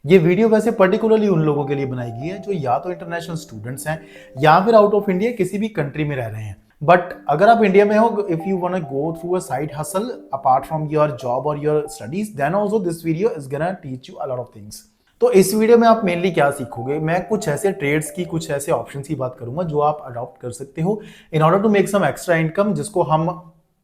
ये वीडियो वैसे पर्टिकुलरली उन लोगों के लिए बनाई गई है जो या तो इंटरनेशनल स्टूडेंट्स हैं या फिर आउट ऑफ इंडिया किसी भी कंट्री में रह रहे हैं। बट अगर आप इंडिया में हो, if you want to go through a side hustle apart from your job और your studies, then also this video is gonna teach you a lot of things. तो इस वीडियो में आप मेनली क्या सीखोगे, मैं कुछ ऐसे ट्रेड्स की, कुछ ऐसे ऑप्शंस की बात करूंगा जो आप अडॉप्ट कर सकते हो in order to make some extra income, जिसको हम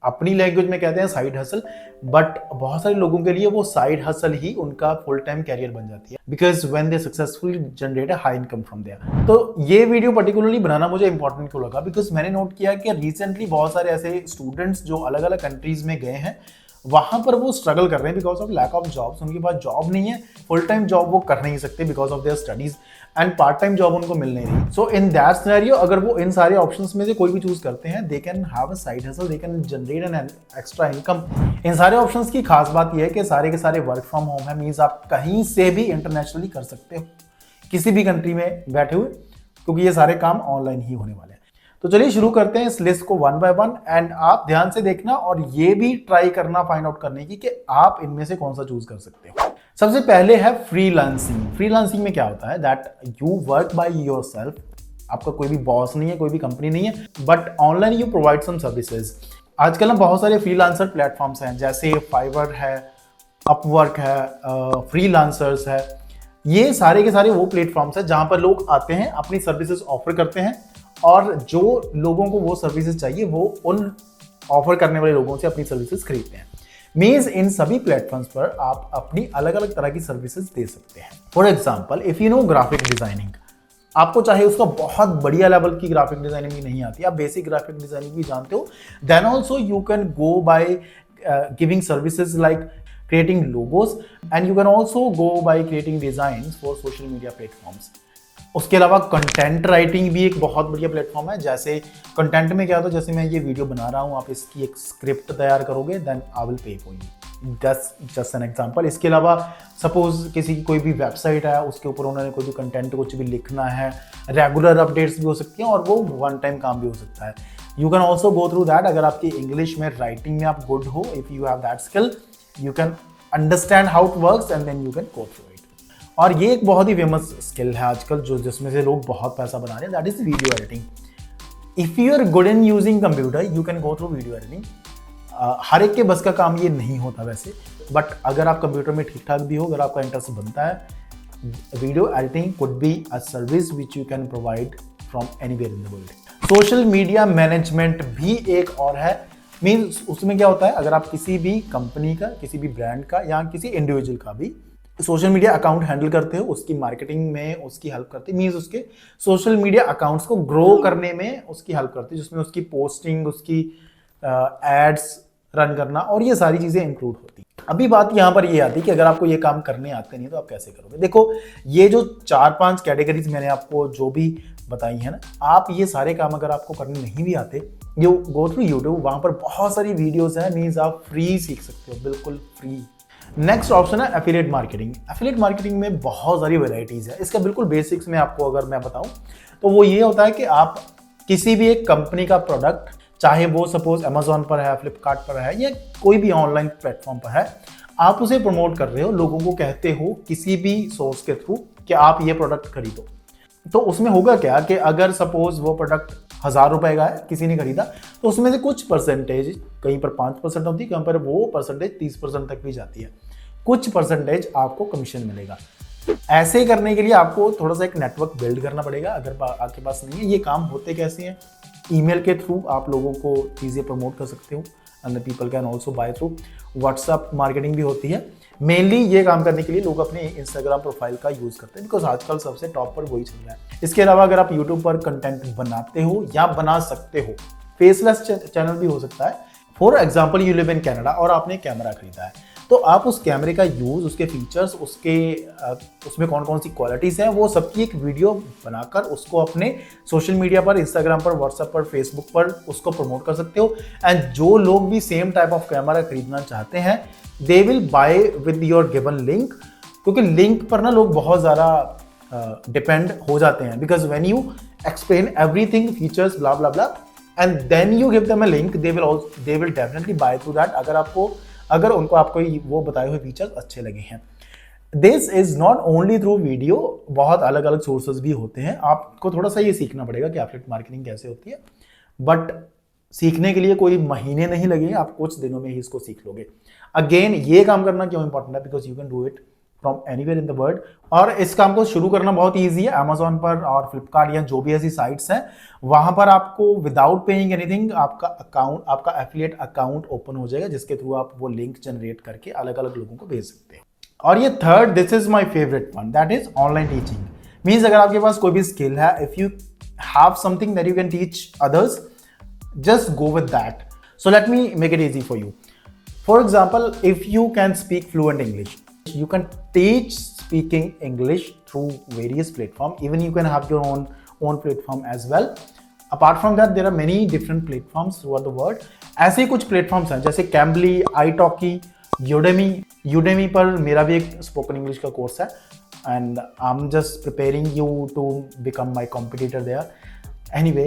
अपनी लैंग्वेज में कहते हैं साइड हसल। बट बहुत सारे लोगों के लिए वो साइड हसल ही उनका फुल टाइम कैरियर बन जाती है, because when they successfully generate a high income from there. तो ये वीडियो पर्टिकुलरली बनाना मुझे इंपॉर्टेंट क्यों लगा, बिकॉज मैंने नोट किया कि रिसेंटली बहुत सारे ऐसे स्टूडेंट्स जो अलग अलग कंट्रीज में गए हैं, वहां पर वो स्ट्रगल कर रहे हैं because of lack of jobs. उनके पास जॉब नहीं है, फुल टाइम जॉब वो कर नहीं सकते because of their studies, and part time job उनको मिल नहीं रही। सो इन दैट सिनेरियो अगर वो इन सारे ऑप्शंस में से कोई भी चूज करते हैं, they can have a side hustle, they can generate an extra income. इन सारे ऑप्शंस की खास बात यह है कि सारे के सारे वर्क फ्रॉम होम है, मींस आप कहीं से भी इंटरनेशनली कर सकते हो, किसी भी कंट्री में बैठे हुए, क्योंकि ये सारे काम ऑनलाइन ही होने वाले हैं। तो चलिए शुरू करते हैं इस लिस्ट को वन बाय वन, एंड आप ध्यान से देखना और ये भी ट्राई करना फाइंड आउट करने की कि आप इनमें से कौन सा चूज कर सकते हो। सबसे पहले है फ्रीलांसिंग। फ्रीलांसिंग में क्या होता है, that you work by yourself. आपका कोई भी बॉस नहीं है, कोई भी कंपनी नहीं है, but online you provide some services. आजकल ना बहुत सारे फ्रीलांसर प्लेटफॉर्म्स हैं, जैसे फाइवर है, अपवर्क है, फ्रीलांसर्स है। ये सारे के सारे वो प्लेटफॉर्म्स हैं जहां पर लोग आते हैं, अपनी सर्विसेज ऑफर करते हैं, और जो लोगों को वो सर्विसेज चाहिए वो उन ऑफर करने वाले लोगों से अपनी सर्विसेज खरीदते हैं। मीन्स इन सभी प्लेटफॉर्म्स पर आप अपनी अलग अलग तरह की सर्विसेज दे सकते हैं। For example, if you know graphic designing, आपको चाहे उसका बहुत बढ़िया लेवल की ग्राफिक डिजाइनिंग भी नहीं आती, आप बेसिक ग्राफिक डिजाइनिंग भी जानते हो, then also you can go by giving services like creating logos, and you can also go by creating designs for social media platforms. उसके अलावा कंटेंट राइटिंग भी एक बहुत बढ़िया प्लेटफॉर्म है। जैसे कंटेंट में क्या होता है, जैसे मैं ये वीडियो बना रहा हूँ, आप इसकी एक स्क्रिप्ट तैयार करोगे, then I will pay for you. Just an example. इसके अलावा सपोज किसी की कोई भी वेबसाइट है, उसके ऊपर उन्होंने कोई भी कंटेंट कुछ भी लिखना है, रेगुलर अपडेट्स भी हो सकती हैं और वो वन टाइम काम भी हो सकता है। You can also go through that. अगर आपकी इंग्लिश में, राइटिंग में आप गुड हो, if you have that skill, you can understand how it works and then you can go through it. और ये एक बहुत ही फेमस स्किल है आजकल, जो जिसमें से लोग बहुत पैसा बना रहे हैं, that is video editing. If you are good in using computer, you can go through video editing. हर एक के बस का काम ये नहीं होता वैसे, बट अगर आप कंप्यूटर में ठीक ठाक भी हो, अगर आपका इंटरेस्ट बनता है, video editing could be a service which you can provide from anywhere in the world. Social media management भी एक और है। मीन्स उसमें क्या होता है, अगर आप किसी भी कंपनी का, किसी भी ब्रांड का या किसी इंडिविजुअल का भी सोशल मीडिया अकाउंट हैंडल करते हो, उसकी मार्केटिंग में उसकी हेल्प करते हैं, मीन्स उसके सोशल मीडिया अकाउंट्स को ग्रो करने में उसकी हेल्प करते हैं, जिसमें उसकी पोस्टिंग, उसकी एड्स रन करना और ये सारी चीज़ें इंक्लूड होती हैं। अभी बात यहाँ पर ये आती है कि अगर आपको ये काम करने आते नहीं तो आप कैसे करोगे। देखो, ये जो 4-5 कैटेगरीज मैंने आपको जो भी बताई है ना, आप ये सारे काम अगर आपको करने नहीं भी आते, यू गो थ्रू यूट्यूब, वहां पर बहुत सारी वीडियोस हैं, मीन्स आप फ्री सीख सकते हो, बिल्कुल फ्री। नेक्स्ट ऑप्शन है एफिलिएट मार्केटिंग। एफिलिएट मार्केटिंग में बहुत सारी वेराइटीज है। इसका बिल्कुल बेसिक्स में आपको अगर मैं बताऊं तो वो ये होता है कि आप किसी भी एक कंपनी का प्रोडक्ट, चाहे वो सपोज अमेजोन पर है, फ्लिपकार्ट पर है, या कोई भी ऑनलाइन प्लेटफॉर्म पर है, आप उसे प्रमोट कर रहे हो, लोगों को कहते हो किसी भी सोर्स के थ्रू कि आप ये प्रोडक्ट खरीदो। तो उसमें होगा क्या कि अगर सपोज वो प्रोडक्ट 1000 रुपए का है, किसी ने खरीदा, तो उसमें से कुछ परसेंटेज, कहीं पर 5% होती है, कहीं पर वो परसेंटेज 30% तक भी जाती है, कुछ परसेंटेज आपको कमीशन मिलेगा। ऐसे करने के लिए आपको थोड़ा सा एक नेटवर्क बिल्ड करना पड़ेगा, अगर आपके पास नहीं है। ये काम होते कैसे हैं, ईमेल के थ्रू आप लोगों को चीज़ें प्रमोट कर सकते हो, and people can also buy through. WhatsApp marketing भी होती है। मेनली ये काम करने के लिए लोग अपने इंस्टाग्राम प्रोफाइल का यूज करते हैं, बिकॉज आजकल सबसे टॉप पर वही चल रहा है। इसके अलावा अगर आप यूट्यूब पर कंटेंट बनाते हो या बना सकते हो, फेसलेस चैनल भी हो सकता है। For example, you live in Canada और आपने कैमरा खरीदा है, तो आप उस कैमरे का यूज, उसके फीचर्स, उसमें कौन कौन सी क्वालिटीज हैं, वो सबकी एक वीडियो बनाकर उसको अपने सोशल मीडिया पर, इंस्टाग्राम पर, व्हाट्सएप पर, फेसबुक पर उसको प्रमोट कर सकते हो। एंड जो लोग भी सेम टाइप ऑफ कैमरा खरीदना चाहते हैं, they will buy with your given link, क्योंकि लिंक पर ना लोग बहुत ज़्यादा डिपेंड हो जाते हैं, because when you explain everything, features, blah blah blah, and then you give them a link, they will definitely buy through that, अगर उनको आपको वो बताए हुए फीचर्स अच्छे लगे हैं। This is not only through video, बहुत अलग अलग सोर्सेज भी होते हैं। आपको थोड़ा सा ये सीखना पड़ेगा कि एफिलिएट मार्केटिंग कैसे होती है, बट सीखने के लिए कोई महीने नहीं लगेंगे, आप कुछ दिनों में ही इसको सीख लोगे। अगेन ये काम करना क्यों इंपॉर्टेंट है, because you can do it from anywhere in the world. और इस काम को शुरू करना बहुत ईजी है। अमेजोन पर और फ्लिपकार्ट या जो भी ऐसी साइट्स हैं वहां पर आपको विदाउट पेइंग एनीथिंग आपका अकाउंट, आपका एफिलिएट अकाउंट ओपन हो जाएगा, जिसके थ्रू आप वो लिंक जनरेट करके अलग अलग लोगों को भेज सकते हैं। और ये third, this is my favourite one, that is online teaching. Means अगर आपके पास कोई भी स्किल है, if you have something that you can teach others, just go with that. So let me make it easy for you. For example, if you can speak fluent English, you can teach speaking English through various platforms. Even you can have your own platform as well. Apart from that, there are many different platforms throughout the world. ऐसे ही कुछ platforms हैं जैसे Cambly, italki, Udemy पर मेरा भी एक spoken English का course है, and I'm just preparing you to become my competitor there. Anyway,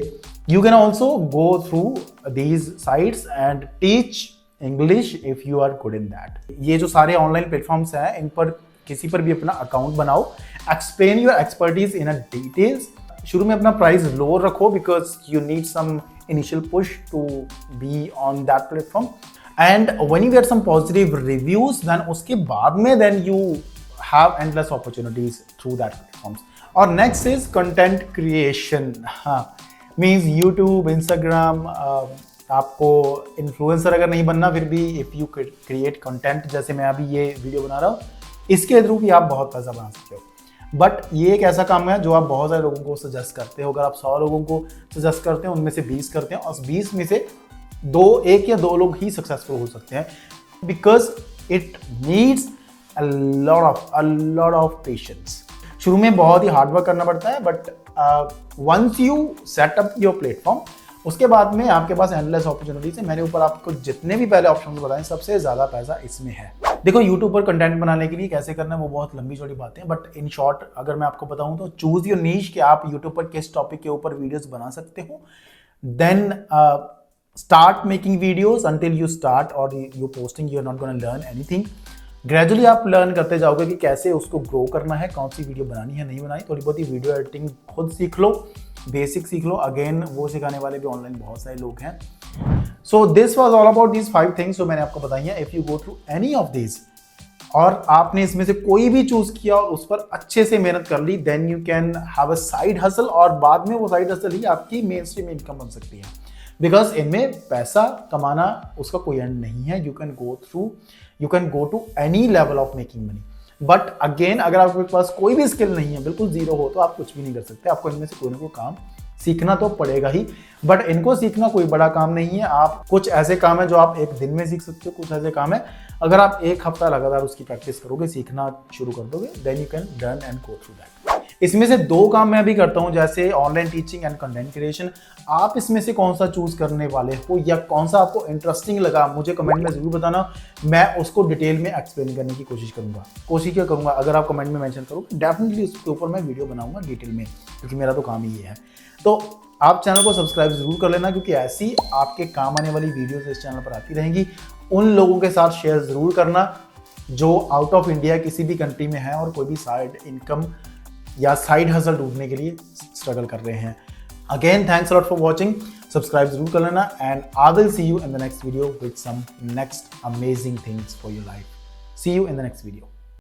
you can also go through these sites and teach English if you are good in that. ये जो सारे online platforms हैं, इन पर किसी पर भी अपना अकाउंट बनाओ, explain your expertise in a details. शुरू में अपना प्राइस लो रखो because you need some initial push to be on that platform, and when you get some positive reviews then उसके बाद में then you have endless opportunities through that platforms. और next is content creation. हाँ, means YouTube, Instagram, आपको influencer अगर नहीं बनना, फिर भी इफ़ यू क्रिएट कंटेंट, जैसे मैं अभी ये वीडियो बना रहा हूँ, इसके थ्रू भी आप बहुत पैसा बना सकते हो। बट ये एक ऐसा काम है जो आप बहुत सारे लोगों को सजेस्ट करते हो। अगर आप 100 लोगों को सजेस्ट करते हैं, उनमें से 20 करते हैं, और 20 में से एक या दो लोग ही सक्सेसफुल हो सकते हैं, because it needs a lot of patience. शुरू में बहुत ही हार्ड वर्क करना पड़ता है, but once you set up your platform, उसके बाद में आपके पास एंडलेस अपॉर्चुनिटीज है। मैंने ऊपर आपको जितने भी पहले ऑप्शन बताए, सबसे ज्यादा पैसा इसमें है। देखो, यूट्यूब पर कंटेंट बनाने के लिए कैसे करना है वो बहुत लंबी चौड़ी बातें हैं, बट इन शॉर्ट अगर मैं आपको बताऊं तो चूज योर नीश कि आप यूट्यूब पर किस टॉपिक के ऊपर वीडियोस बना सकते हो। Then start making videos until you start और you posting, you are not gonna learn anything. Gradually आप लर्न करते जाओगे कि कैसे उसको ग्रो करना है, कौन सी वीडियो बनानी है, नहीं बनानी। थोड़ी बहुत ही वीडियो एडिटिंग खुद सीख लो, बेसिक सीख लो। अगेन वो सिखाने वाले भी ऑनलाइन बहुत सारे लोग हैं। So this was all about these 5 things जो मैंने आपको बताई हैं। If you go through any of this और आपने इसमें से कोई भी चूज किया और उस पर अच्छे से मेहनत कर ली, then you can have a side hustle, और बाद में वो साइड हसल ही आपकी मेन स्ट्रीम इनकम बन सकती है। बिकॉज इनमें पैसा कमाना उसका कोई एंड नहीं है। You can go to any level of making money. But again, अगर आपके पास कोई भी स्किल नहीं है, बिल्कुल जीरो हो, तो आप कुछ भी नहीं कर सकते। आपको इनमें से कोई ना कोई काम सीखना तो पड़ेगा ही, बट इनको सीखना कोई बड़ा काम नहीं है। आप कुछ ऐसे काम है जो आप एक दिन में सीख सकते हो, कुछ ऐसे काम है अगर आप एक हफ्ता लगातार उसकी प्रैक्टिस करोगे, सीखना शुरू कर दोगे, then you can learn and go through that. इसमें से 2 काम मैं भी करता हूं, जैसे online teaching and content creation. आप इसमें से कौन सा चूज करने वाले हो या कौन सा आपको इंटरेस्टिंग लगा, मुझे कमेंट में जरूर बताना। मैं उसको डिटेल में एक्सप्लेन करने की कोशिश करूंगा। अगर आप कमेंट में मेंशन करोगे, डेफिनेटली उसके ऊपर मैं वीडियो बनाऊंगा डिटेल में, क्योंकि मेरा तो काम ही ये है। तो आप चैनल को सब्सक्राइब जरूर कर लेना, क्योंकि ऐसी आपके काम आने वाली वीडियोस इस चैनल पर आती रहेंगी। उन लोगों के साथ शेयर जरूर करना जो आउट ऑफ इंडिया किसी भी कंट्री में है और कोई भी साइड इनकम या साइड हसल ढूंढने के लिए स्ट्रगल कर रहे हैं। Again, thanks a lot for watching. Subscribe जरूर कर लेना, and I will see you in the next video with some next amazing things for your life. See you in the next video.